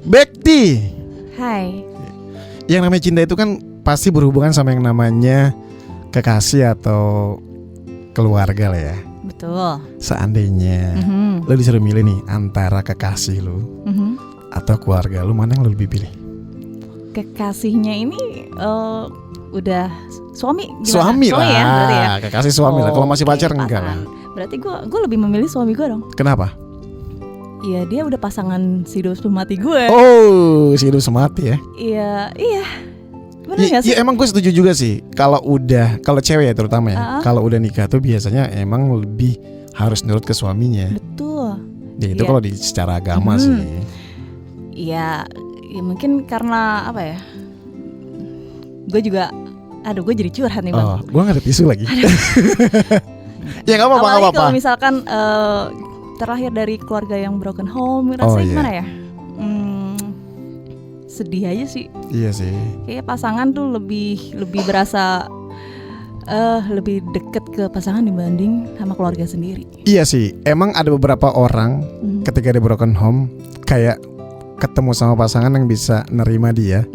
Bekti. Hai. Yang namanya cinta itu kan pasti berhubungan sama yang namanya kekasih atau keluarga lah ya. Betul. Seandainya lo disuruh milih nih antara kekasih lo atau keluarga lo, mana yang lo lebih pilih? Kekasihnya ini udah suami gimana? Suami lah ya, berarti ya? kekasih suami lah. Kalau masih pacar enggak lah. Berarti gue lebih memilih suami gue dong. Kenapa? Iya, dia udah pasangan hidup semati gue. Oh, si hidup semati ya. Iya. Bener gak sih? Ya emang gue setuju juga sih. Kalau cewek ya terutama ya, kalau udah nikah tuh biasanya emang lebih harus nurut ke suaminya. Betul. Ya itu kalau secara agama sih. Iya, ya mungkin karena apa ya? Gue juga, gue jadi curhat nih bang. Oh, gue gak ada tisu lagi. Ya nggak apa-apa. Apalagi kalau misalkan terlahir dari keluarga yang broken home, rasanya gimana ya? Sedih aja sih. Iya sih. Kayak pasangan tuh lebih berasa lebih deket ke pasangan dibanding sama keluarga sendiri. Iya sih. Emang ada beberapa orang ketika di broken home kayak ketemu sama pasangan yang bisa nerima dia,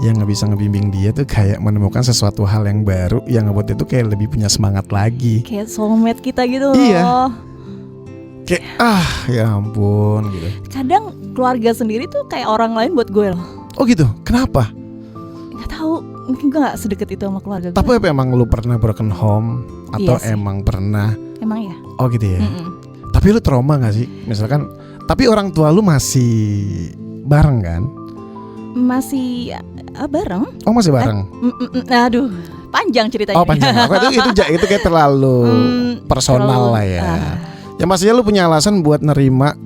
yang nggak bisa ngebimbing dia tuh kayak menemukan sesuatu hal yang baru yang ngebuat dia tuh kayak lebih punya semangat lagi. Kayak soulmate kita gitu Iya. loh. Kayak ya ampun gitu. Kadang keluarga sendiri tuh kayak orang lain buat gue loh. Oh gitu. Kenapa? Gak tahu, mungkin gue gak sedekat itu sama keluarga gue. Tapi apa emang lu pernah broken home atau emang pernah? Emang ya. Oh gitu ya. Tapi lu trauma gak sih? Misalkan, tapi orang tua lu masih bareng kan? Masih bareng. Oh masih bareng. Aduh, panjang ceritanya. Oh panjang. itu kayak terlalu personal lah ya. Ya maksudnya lu punya alasan buat nerima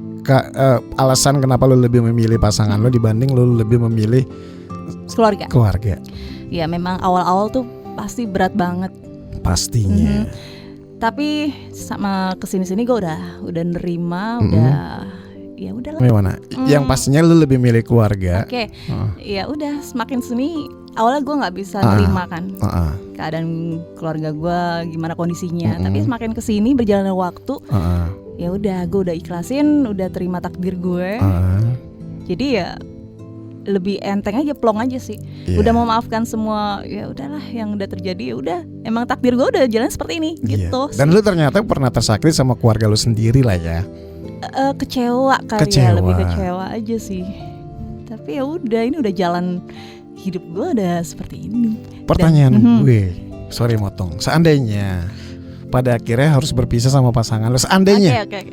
alasan kenapa lu lebih memilih pasangan lu dibanding lu lebih memilih keluarga. Ya memang awal-awal tuh pasti berat banget. Pastinya. Tapi sama kesini-sini gue udah nerima, udah ya udahlah. Gimana? Yang pastinya lu lebih milih keluarga. Oke. Ya udah, semakin sini awalnya gue nggak bisa nerima kan keadaan keluarga gue gimana kondisinya. Tapi semakin kesini berjalannya waktu, ya udah gue udah ikhlasin, udah terima takdir gue. Jadi ya lebih enteng aja, plong aja sih. Udah memaafkan semua, ya udahlah yang udah terjadi, ya udah emang takdir gue udah jalan seperti ini gitu. Dan lu ternyata pernah tersakiti sama keluarga lu sendiri lah ya. Kecewa kali ya, lebih kecewa aja sih. Tapi ya udah, ini udah jalan hidup gue udah seperti ini. Pertanyaan gue, sorry motong. Seandainya pada akhirnya harus berpisah sama pasangan lu, seandainya. Oke.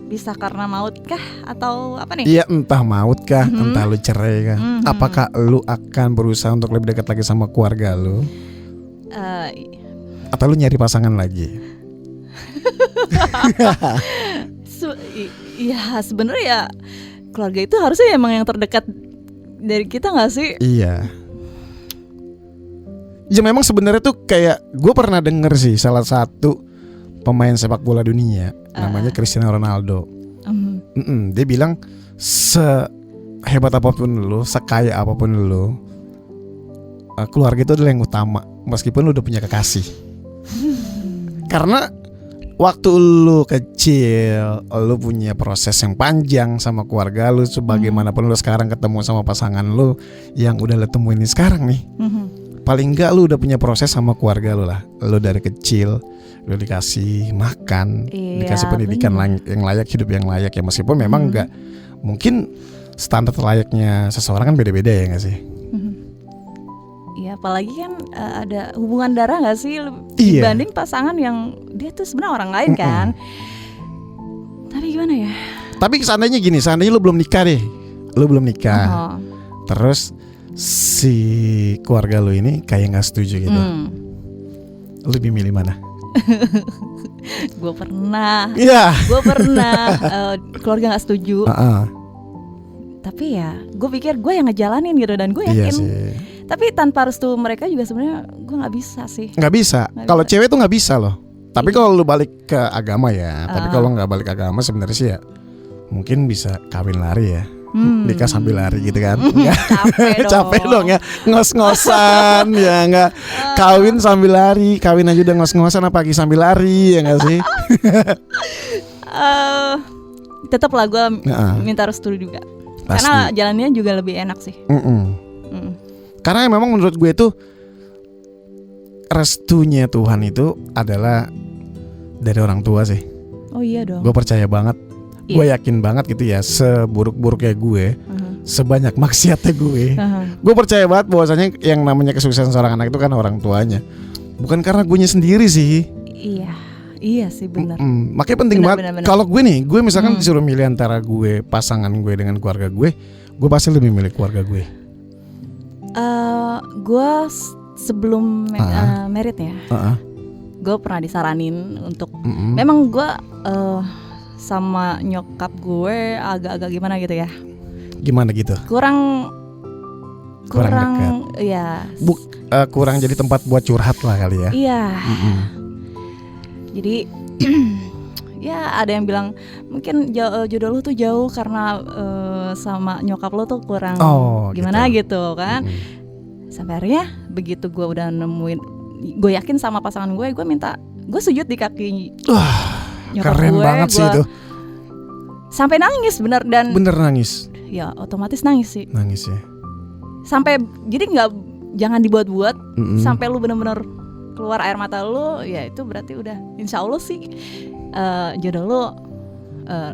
Bisa karena maut kah atau apa nih? Iya, entah maut kah, entah lu cerai kah. Apakah lu akan berusaha untuk lebih dekat lagi sama keluarga lu? Atau lu nyari pasangan lagi? Iya sebenarnya ya keluarga itu harusnya emang yang terdekat dari kita nggak sih? Iya. Ya memang sebenarnya tuh kayak gue pernah denger sih salah satu pemain sepak bola dunia namanya Cristiano Ronaldo. Dia bilang sehebat apapun lu, sekaya apapun lu, keluarga itu adalah yang utama meskipun lu udah punya kekasih. Karena waktu lu kecil, lu punya proses yang panjang sama keluarga lu, sebagaimanapun lu sekarang ketemu sama pasangan lu yang udah lu temuin ini sekarang nih. Paling enggak lu udah punya proses sama keluarga lu lah. Lu dari kecil lu dikasih makan, dikasih pendidikan yang layak, hidup yang layak ya, meskipun memang enggak mungkin standar layaknya seseorang kan beda-beda ya enggak sih? Ya apalagi kan ada hubungan darah nggak sih dibanding pasangan yang dia tuh sebenarnya orang lain kan. Tapi gimana ya? Tapi seandainya gini, seandainya lu belum nikah deh, lu belum nikah, terus si keluarga lu ini kayak nggak setuju gitu, lu lebih milih mana? Gue pernah, keluarga nggak setuju. Tapi ya gue pikir gue yang ngejalanin gitu, dan gue yakin. Tapi tanpa restu mereka juga sebenarnya gue nggak bisa sih. Nggak bisa. Kalau cewek tuh nggak bisa loh. Tapi kalau lu balik ke agama ya. Tapi kalau nggak balik ke agama sebenarnya sih ya mungkin bisa kawin lari ya. Nikah sambil lari gitu kan. Capek dong ya. Ngos-ngosan ya nggak. Kawin sambil lari. Kawin aja udah ngos-ngosan apalagi sambil lari ya nggak sih? Tetap lah gue minta restu juga. Karena jalannya juga lebih enak sih. Karena memang menurut gue itu restunya Tuhan itu adalah dari orang tua sih. Oh iya dong. Gue percaya banget. Gue yakin banget gitu ya, seburuk-buruknya gue, sebanyak maksiatnya gue, gue percaya banget bahwasanya yang namanya kesuksesan seorang anak itu kan orang tuanya, bukan karena gue sendiri sih. Iya sih benar. Makanya penting banget. Kalau gue nih, gue misalkan disuruh milih antara gue, pasangan gue dengan keluarga gue pasti lebih milih keluarga gue. Gue sebelum married ya, gue pernah disaranin untuk, memang gue sama nyokap gue agak-agak gimana gitu ya. Gimana gitu? Kurang dekat. Ya. Kurang jadi tempat buat curhat lah kali ya. Iya. Jadi ya ada yang bilang mungkin jodoh lu tuh jauh karena sama nyokap lu tuh kurang gimana gitu kan. Sampai akhirnya begitu gue udah nemuin, gue yakin sama pasangan gue sujud di kaki nyokap keren gue. Banget sih itu. Sampai nangis bener nangis. Ya otomatis nangis sih. Nangis ya. Sampai jadi jangan dibuat-buat sampai lu bener-bener keluar air mata lu, ya itu berarti udah insya Allah sih jodoh lu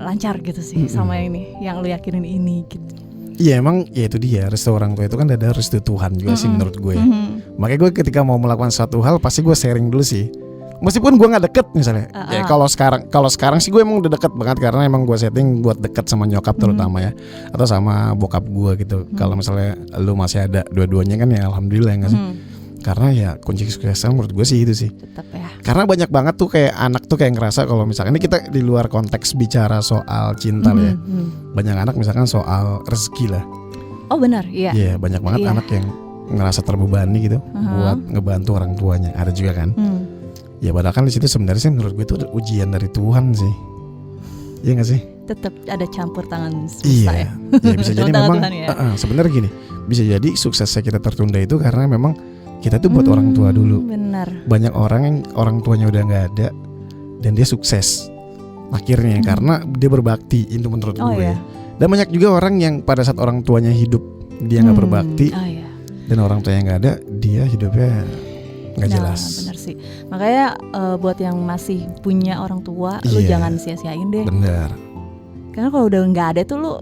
lancar gitu sih sama ini yang lu yakinin ini gitu. Iya emang ya itu dia, restu orang tua itu kan ada restu Tuhan juga sih menurut gue. Makanya gue ketika mau melakukan suatu hal pasti gue sharing dulu sih. Meskipun gue nggak deket misalnya, ya kalau sekarang sih gue emang udah deket banget karena emang gue setting buat deket sama nyokap terutama ya, atau sama bokap gue gitu. Kalau misalnya lu masih ada dua-duanya kan ya alhamdulillah ya nggak sih. Karena ya kunci kesuksesan menurut gue sih itu sih. Tetap ya. Karena banyak banget tuh kayak anak tuh kayak ngerasa kalau misalkan ini kita di luar konteks bicara soal cinta ya. Banyak anak misalkan soal rezeki lah. Oh benar, iya. Iya banyak banget anak yang ngerasa terbebani gitu buat ngebantu orang tuanya. Ada juga kan. Ya padahal kan di situ sebenarnya sih menurut gue itu ujian dari Tuhan sih. Iya nggak sih? Tetap ada campur tangan semesta ya. Ya bisa jadi memang sebenarnya gini, bisa jadi suksesnya kita tertunda itu karena memang kita tuh buat orang tua dulu. Benar. Banyak orang yang orang tuanya udah nggak ada dan dia sukses akhirnya karena dia berbakti, itu menurut gue. Iya. Dan banyak juga orang yang pada saat orang tuanya hidup dia nggak berbakti, dan orang tuanya nggak ada, dia hidupnya nggak jelas. Benar sih. Makanya buat yang masih punya orang tua, lu jangan sia-siain deh. Benar. Karena kalau udah nggak ada tuh lu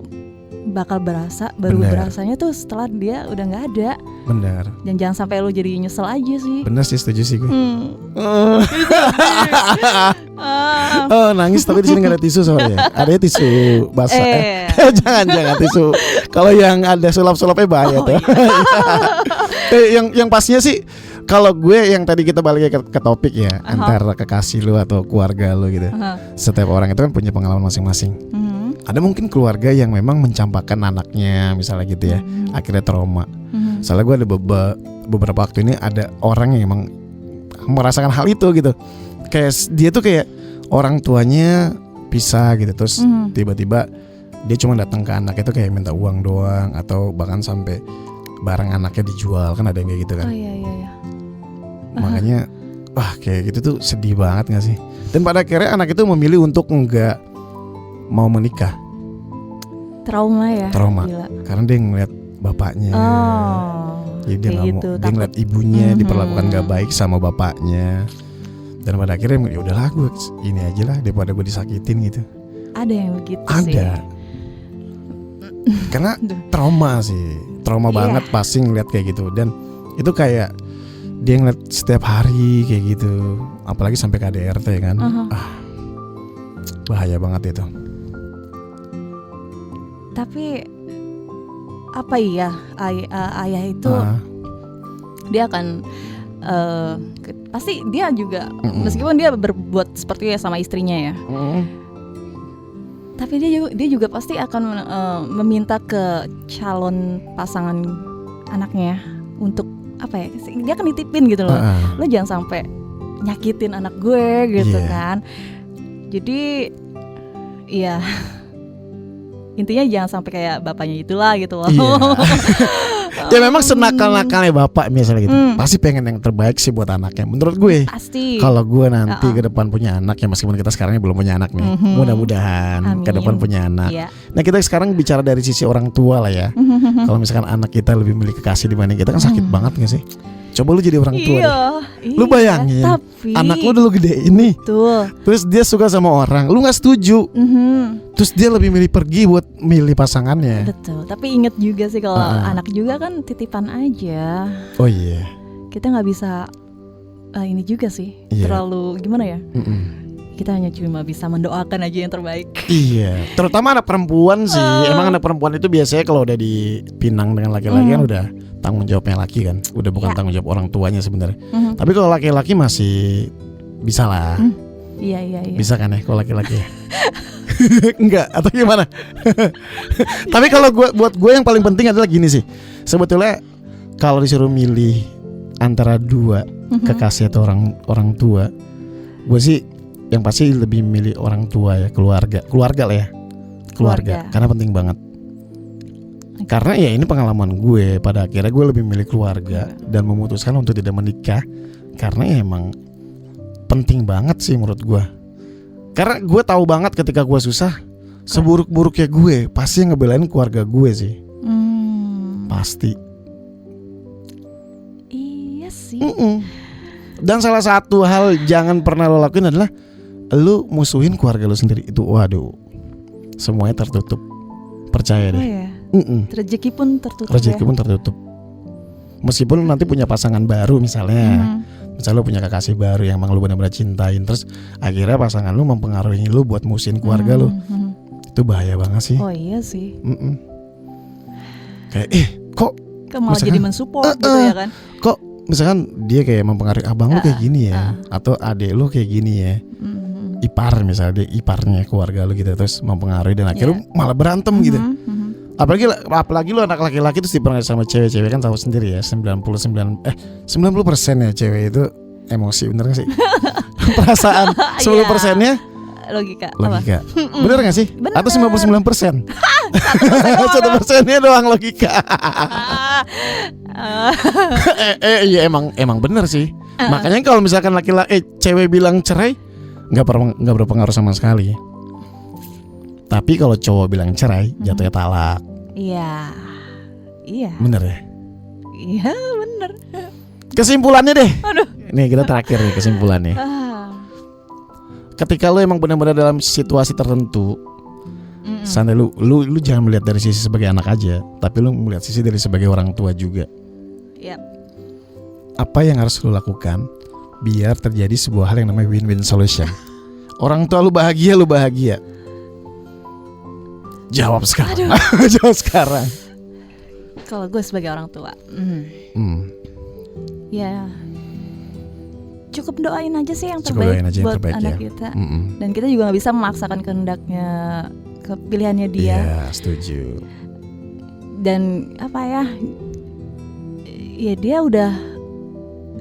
bakal berasanya tuh setelah dia udah nggak ada. Benar. Dan jangan sampai lu jadi nyesel aja sih. Benar sih, setuju sih gue. Nangis tapi di sini nggak ada tisu soalnya. Ada tisu basah. Jangan tisu. Kalau yang ada sulap-sulapnya bahaya tuh. Yang pastinya sih kalau gue yang tadi kita balik ke topik ya, antara kekasih lu atau keluarga lu gitu. Setiap orang itu kan punya pengalaman masing-masing. Ada mungkin keluarga yang memang mencampakkan anaknya misalnya gitu ya, akhirnya trauma. Soalnya gue ada beberapa waktu ini ada orang yang emang merasakan hal itu gitu. Kayak dia tuh kayak orang tuanya pisah gitu, terus tiba-tiba dia cuma datang ke anak itu kayak minta uang doang, atau bahkan sampai barang anaknya dijual, kan ada yang kayak gitu kan. Iya. Makanya kayak gitu tuh sedih banget gak sih? Dan pada akhirnya anak itu memilih untuk enggak mau menikah. Trauma ya. Gila. Karena dia ngeliat bapaknya. Jadi dia nggak mau, dia ngeliat ibunya diperlakukan gak baik sama bapaknya. Dan pada akhirnya ya udahlah gue ini aja lah daripada gue disakitin gitu. Ada yang begitu sih. Ada. Karena trauma banget pasti ngeliat kayak gitu. Dan itu kayak dia ngeliat setiap hari kayak gitu. Apalagi sampai KDRT kan. Bahaya banget itu. Tapi apa iya ayah itu dia akan pasti dia juga meskipun dia berbuat seperti sama istrinya ya, tapi dia juga pasti akan meminta ke calon pasangan anaknya untuk apa ya, dia akan nitipin gitu loh, lo jangan sampai nyakitin anak gue gitu kan. Jadi ya intinya jangan sampai kayak bapaknya itulah gitu loh. Ya memang senakal-nakalnya bapak misalnya gitu, pasti pengen yang terbaik sih buat anaknya. Menurut gue, pasti. kalau gue nanti ke depan punya anak, ya meskipun kita sekarang belum punya anak nih, mudah-mudahan ke depan punya anak. Nah kita sekarang bicara dari sisi orang tua lah ya. Kalau misalkan anak kita lebih milih kekasih dibanding kita, kan sakit banget gak sih? Coba lu jadi orang tua deh. Lu bayangin anak lu dulu gede ini, terus dia suka sama orang, lu gak setuju, terus dia lebih milih pergi buat milih pasangannya. Betul. Tapi inget juga sih kalau anak juga kan titipan aja. Oh iya. Kita gak bisa ini juga sih, terlalu gimana ya, kita hanya cuma bisa mendoakan aja yang terbaik. Iya. Terutama anak perempuan sih. Emang anak perempuan itu biasanya kalau udah dipinang dengan laki-laki kan udah tanggung jawabnya laki kan, udah bukan tanggung jawab orang tuanya sebenarnya. Tapi kalau laki-laki masih bisa lah. Iya. Bisa kan ya kalau laki-laki? Enggak atau gimana? Tapi kalau buat gue yang paling penting adalah gini sih. Sebetulnya kalau disuruh milih antara dua kekasih atau orang tua, gue sih yang pasti lebih milih orang tua ya, keluarga lah ya, keluarga. Karena penting banget. Karena ya ini pengalaman gue, pada akhirnya gue lebih milih keluarga dan memutuskan untuk tidak menikah karena ya emang penting banget sih menurut gue. Karena gue tahu banget ketika gue susah, seburuk-buruknya gue pasti ngebelain keluarga gue sih. Pasti. Iya sih. Dan salah satu hal jangan pernah lo lakuin adalah lu musuhin keluarga lo sendiri. Itu waduh, semuanya tertutup. Percaya deh. Iya. Rezeki pun tertutup. Meskipun lu nanti punya pasangan baru misalnya, misalnya lu punya kekasih baru yang emang lu benar-benar cintain, terus akhirnya pasangan lu mempengaruhi lu buat musuhin keluarga lu, itu bahaya banget sih. Oh iya sih. Kayak kok malah jadi mensupport gitu ya kan? Kok misalkan dia kayak mempengaruhi abang lu kayak gini ya, atau adek lu kayak gini ya, ipar misalnya dia iparnya keluarga lu gitu, terus mempengaruhi dan akhirnya malah berantem gitu. Apalagi lu anak laki-laki terus dipengaruhi sama cewek-cewek kan tahu sendiri ya, 90% ya cewek itu emosi, bener gak sih? Perasaan 10%-nya logika. Bener gak sih? Bener. Atau 99%? 1%-nya doang logika. Iya emang bener sih. Makanya kalau misalkan laki-laki cewek bilang cerai nggak berpengaruh sama sekali. Tapi kalau cowok bilang cerai, jatuhnya talak. Iya. Bener ya? Iya bener. Kesimpulannya deh. Aduh. Nih kita terakhir nih kesimpulannya. Ketika lu emang benar-benar dalam situasi tertentu, santai lu jangan melihat dari sisi sebagai anak aja, tapi lu melihat sisi dari sebagai orang tua juga. Yep. Apa yang harus lu lakukan biar terjadi sebuah hal yang namanya win-win solution? Orang tua lu bahagia. Jawab sekarang. Jawab sekarang. Kalau gue sebagai orang tua, ya cukup doain aja sih yang terbaik buat anak kita. Dan kita juga nggak bisa memaksakan kehendaknya, pilihannya dia. Iya, setuju. Dan apa ya? Ya dia udah,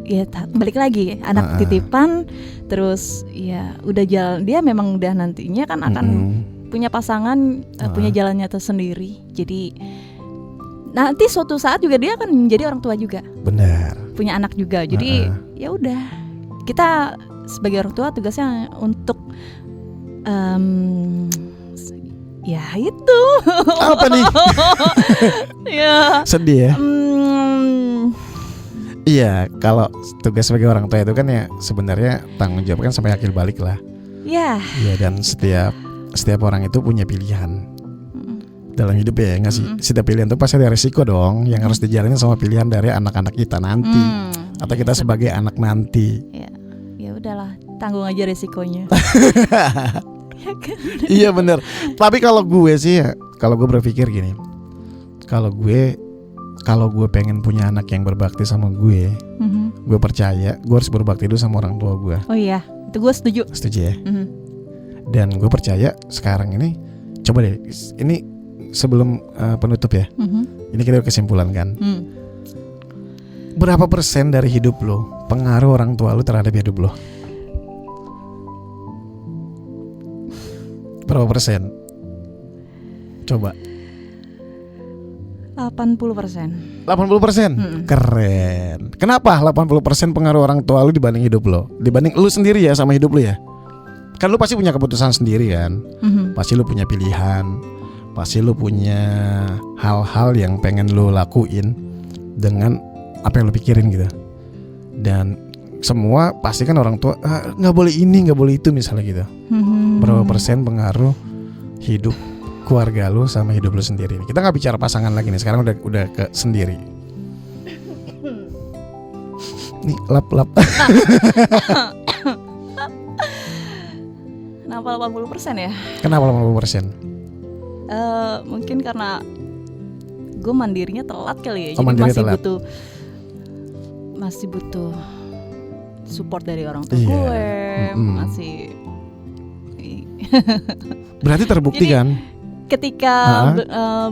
ya balik lagi anak titipan, terus ya udah jalan, dia memang udah nantinya kan akan punya pasangan, punya jalannya tersendiri. Jadi nanti suatu saat juga dia akan menjadi orang tua juga. Benar. Punya anak juga. Jadi ya udah, kita sebagai orang tua tugasnya untuk ya itu. Apa nih? Ya. Sedih ya. Iya, kalau tugas sebagai orang tua itu kan ya sebenarnya tanggung jawab kan sampai akhir balik lah. Iya. Iya, dan setiap orang itu punya pilihan dalam hidup ya, nggak sih? Setiap pilihan itu pasti ada resiko dong yang harus dijalani sama pilihan dari anak-anak kita nanti, atau kita sebagai anak nanti. Ya udahlah, tanggung aja resikonya. Iya bener. Tapi kalau gue sih ya, kalau gue berpikir gini, kalau gue pengen punya anak yang berbakti sama gue, gue percaya gue harus berbakti dulu sama orang tua gue. Oh iya, itu gue setuju. Setuju ya. Dan gue percaya sekarang ini, coba deh, ini sebelum penutup ya, ini kita kesimpulan kan. Berapa persen dari hidup lo pengaruh orang tua lo terhadap hidup lo? Berapa persen? Coba. 80%. 80%? Keren. Kenapa 80% pengaruh orang tua lu dibanding hidup lo? Dibanding lu sendiri ya sama hidup lu ya? Kan lu pasti punya keputusan sendiri kan? Pasti lu punya pilihan. Pasti lu punya hal-hal yang pengen lu lakuin dengan apa yang lu pikirin gitu. Dan semua pasti kan orang tua nggak boleh ini, nggak boleh itu misalnya gitu. Berapa persen pengaruh hidup keluarga lu sama hidup lu sendiri? Kita nggak bicara pasangan lagi nih, sekarang udah ke sendiri. Nih lap. Kenapa 80% ya? Kenapa 80%? Mungkin karena gue mandirinya telat kali ya. Oh, jadi masih masih butuh support dari orang tua gue. Masih. Berarti terbukti jadi, kan? Ketika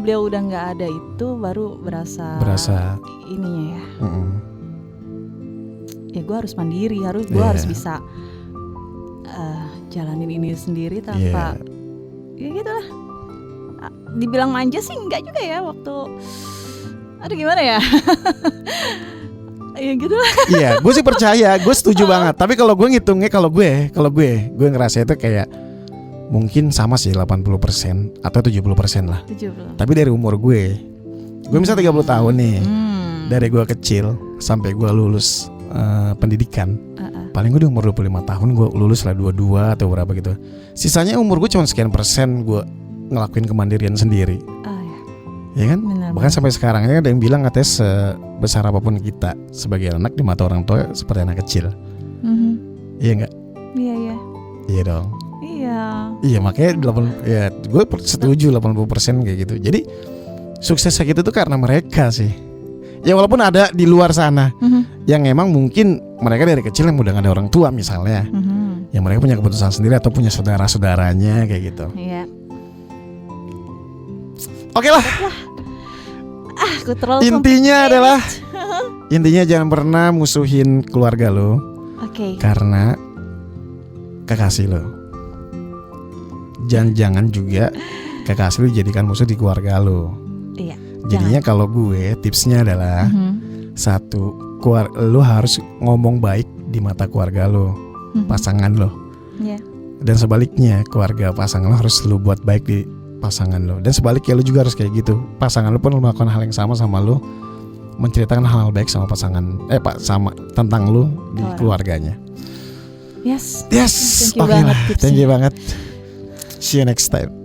beliau udah nggak ada itu baru berasa ininya ya. Ya gue harus mandiri, gue harus bisa jalanin ini sendiri tanpa ya gitulah. Dibilang manja sih enggak juga ya waktu. Aduh gimana ya? Ya gitu lah. Iya, gue sih percaya, gue setuju banget. Tapi kalau gue ngitungnya, kalau gue ngerasa itu kayak mungkin sama sih 80% atau 70% lah. 70. Tapi dari umur gue misalnya 30 tahun nih. Dari gue kecil sampai gue lulus pendidikan. Paling gue di umur 25 tahun gue lulus lah 22 atau berapa gitu. Sisanya umur gue cuma sekian persen gue ngelakuin kemandirian sendiri. Ya kan? Benar, bahkan sampai sekarang ada yang bilang katanya sebesar apapun kita sebagai anak di mata orang tua seperti anak kecil. Iya enggak? Iya. Iya dong. Iya makanya gue setuju 80% kayak gitu. Jadi sukses kayak gitu tuh karena mereka sih. Ya walaupun ada di luar sana yang emang mungkin mereka dari kecil yang udah gak ada orang tua misalnya, yang mereka punya keputusan sendiri atau punya saudara-saudaranya kayak gitu. Iya. Oke lah. Aku terlalu Intinya jangan pernah musuhin keluarga lo. Karena kekasih lo. Jangan juga kekasih lo jadikan musuh di keluarga lo. Iya. Jadinya kalau gue tipsnya adalah satu, lo harus ngomong baik di mata keluarga lo, pasangan lo. Dan sebaliknya keluarga pasangan lo harus lo buat baik di pasangan lo. Dan sebaliknya lo juga harus kayak gitu. Pasangan lo pun melakukan hal yang sama lo, menceritakan hal baik sama pasangan sama tentang lo di keluarganya. Yes. Thank you banget. See you next time.